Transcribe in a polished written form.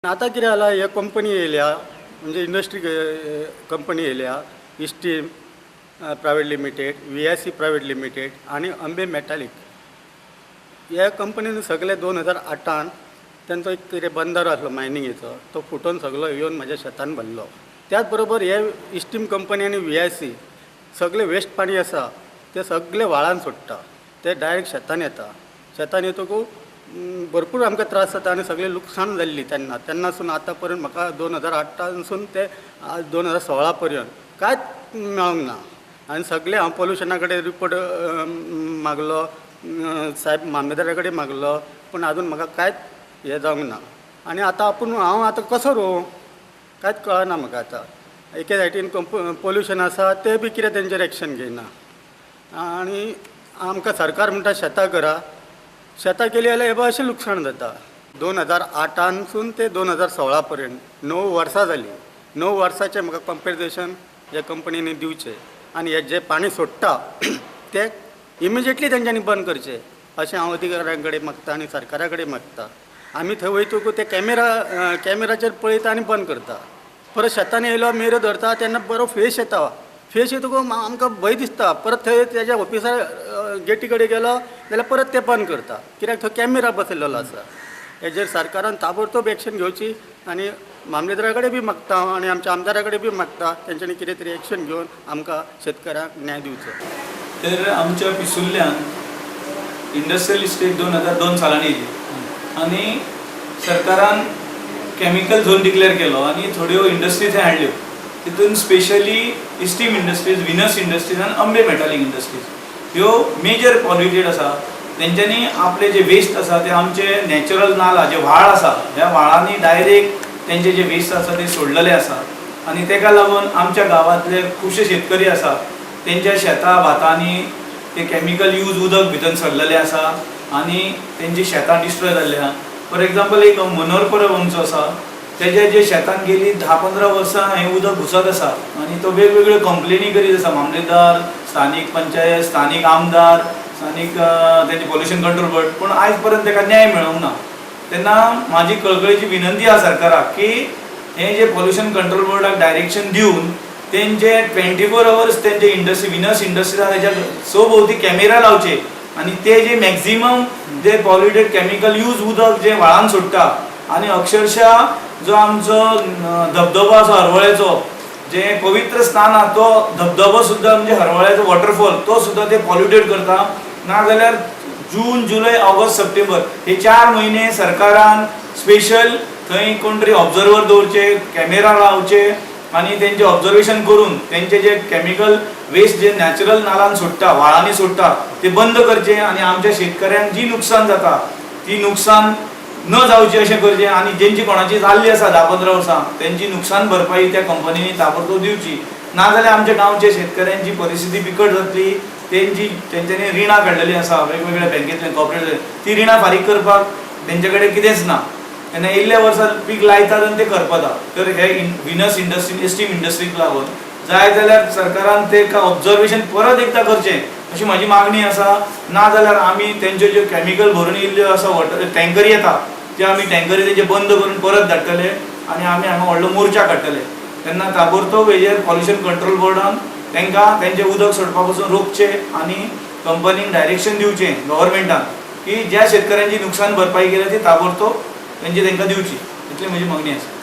आता कितें जाला हे कंपनी येयल्या म्हणजे इंडस्ट्री कंपनी येयल्या esteem private limited VIC private limited आणि अंबे मेटालिक ह्या कंपनीन सगळे 2008 त्यांचो एक कितें बंदर आसलो मायनिंगेचो तो फुटून सगळो येवन म्हाज्या शेतान भरलो. त्याच बरोबर हे इस्टीम कंपनी आणि VIC सगळे वेस्ट पाणी आसा ते सगळे व्हाळान सोडटा ते डायरेक्ट शेतान येता. शेतान येतकूच भरपूर आमकां त्रास जाता आनी सगळे लुकसाण जाल्ली तेन्नासून आतां पर्यंत म्हाका 2008 ते 2016 पर्यंत कांयच मेळोंक ना. आनी सगळे हांव पॉल्युशना कडेन रिपोर्ट मागलो, साहेब मामलेदारा कडेन मागलो, पूण आजून म्हाका कांयच हें जावंक ना. आनी आतां हांव आतां कसो रोवं कांयच कळना म्हाका. आतां एके सायडीन पॉल्युशन आसा ते बी कितें तेंचेर एक्शन घेयना. आनी आमकां सरकार म्हणटा शेतां करा, शेतां केली जाल्यार हे अशें लुकसाण जाता. 2008 ते 2016 पर्यंत 9 वर्सां जालीं. 9 वर्साचें म्हाका कॉम्पेन्सेशन ह्या कंपनीनी दिवचें आनी हे जे पाणी सोडटा ते इमिजिएटली तेंच्यांनी बंद करचें अशें हांव अधिकाऱ्यां कडेन मागता आनी सरकारा कडेन मागता. आमी थंय वयतकूच ते कॅमेराचेर पळयता आनी बंद करता. परत शेतान येयलो मेरो धरता तेन्ना बरो फेस येता. फेस येतकूच आमकां भंय दिसता. परत थंय तेज्या ऑफिसार गेटी कडेन गेलो जाल्यार परत ते बंद करता कित्याक थंय कॅमेरा बसयल्लो आसा. हेजेर सरकारान ताबडतोब एक्शन घेवची आनी मामलेदारा कडेन बी मागता हांव आनी आमच्या आमदारा कडेन बी मागता तेंच्यांनी कितें तरी एक्शन घेवन आमकां शेतकारांक न्याय दिवचो. तर आमच्या पिसुल्ल्यान इंडस्ट्रियल इस्टेट 2002 सालांनी येयली आनी सरकारान कॅमिकल झोन डिक्लेअर केलो आनी थोड्यो इंडस्ट्रीज हाडल्यो. तितून specially esteem industries, Venus industries आनी अंबे मेटालीक इंडस्ट्रीज ह्यो मेजर पॉल्युटेड आसा. तेंच्यांनी आपले जे वेस्ट आसा ते आमचे नॅचरल नाला जे व्हाळ आसा ह्या व्हाळांनी डायरेक्ट तेंचे जे वेस्ट आसा ते सोडलेले आसा आनी तेका लागून आमच्या गांवांतले खुबशे शेतकरी आसा तेंच्या शेतां भातांनी ते कॅमिकल यूज उदक भितर सरलेलें आसा आनी तेंची शेतां डिस्ट्रॉय जाल्ली आहा. फॉर एग्जाम्पल एक मनोहर परब आमचो आसा तेजे जे शेतान गेली 10-15 वर्सां हें उदक घुसत आसा आनी तो वेगवेगळ्यो कंप्लेनी करीत आसा. मामलेदार, स्थानीक पंचायत, स्थानीक आमदार, स्थानीक तेंचे पॉल्युशन कंट्रोल बोर्ड, पूण आयज पर्यंत तेका न्याय मेळोंक ना. तेन्ना म्हाजी कळकळीची विनंती आसा सरकाराक की हे जे पॉल्युशन कंट्रोल बोर्डाक डायरेक्शन दिवन तेंचे 24 hours तेंचे इंडस्ट्री विनस इंडस्ट्री आसा तेच्या सोभोवती कॅमेरा लावचे आनी ते जे मॅक्झिमम जे पॉल्युटेड कॅमिकल यूज उदक जे व्हाळान सोडटा आनी अक्षरशः जो आमचो धबधबो आसा हरवळ्याचो जे पवित्र स्थान आसा तो धबधबो सुद्दां म्हणजे हरवळ्याचो वॉटरफॉल तो सुद्दां ते पॉल्युटेड करता. नाजाल्यार जून, जुलय, ऑगस्ट, सप्टेंबर हे 4 म्हयने सरकारान स्पेशल थंय कोण तरी ऑब्जर्वर दवरचे, कॅमेरा लावचे आनी तेंचे ऑब्जर्वेशन करून तेंचे जे कॅमिकल वेस्ट जे नॅचरल नालान सोडटा, व्हाळांनी सोडटा ते बंद करचे आनी आमच्या शेतकऱ्यांक जी नुकसान जाता ती नुकसान न जावची अशें करचें आनी जेंची कोणाची जाल्ली आसा 10-15 वर्सां तेंची नुकसान भरपाई त्या कंपनीनी ताबडतोब दिवची. नाजाल्यार आमच्या गांवच्या शेतकऱ्यांची परिस्थिती बिकट जातली. तेंच्यांनी रिणां काडलेलीं आसा वेगवेगळ्या बँकेंतल्यान कॉर्पोरेट ती रिणां फारीक करपाक तेंचे कडेन कितेंच ना. तेन्ना येयल्ल्या वर्सां पीक लायतात आनी ते करपता. तर हे विनस इंडस्ट्री, इस्टीम इंडस्ट्रीक लागून जाय जाल्यार सरकारान तेका ऑब्जर्वेशन परत एकदां करचें अशी म्हाजी मागणी आसा. नाजाल्यार आमी तेंच्यो ज्यो कॅमिकल भरून येयल्ल्यो आसा वॉटर टँकरी येता त्यो आमी टँकरी तेंचे बंद करून परत धाडटले आनी आमी हांगा व्हडलो मोर्चा काडटले. तेन्ना ताबडतोब हेजेर पॉल्युशन कंट्रोल बोर्डान तेंकां तेंचें उदक सोडपा पासून रोखचें आनी कंपनीक डायरेक्शन दिवचें गव्हर्मेंटान की ज्या शेतकऱ्यांची नुकसान भरपाई केल्या ती ताबडतोब तेंकां दिवची. इतली म्हजी मागणी आसा.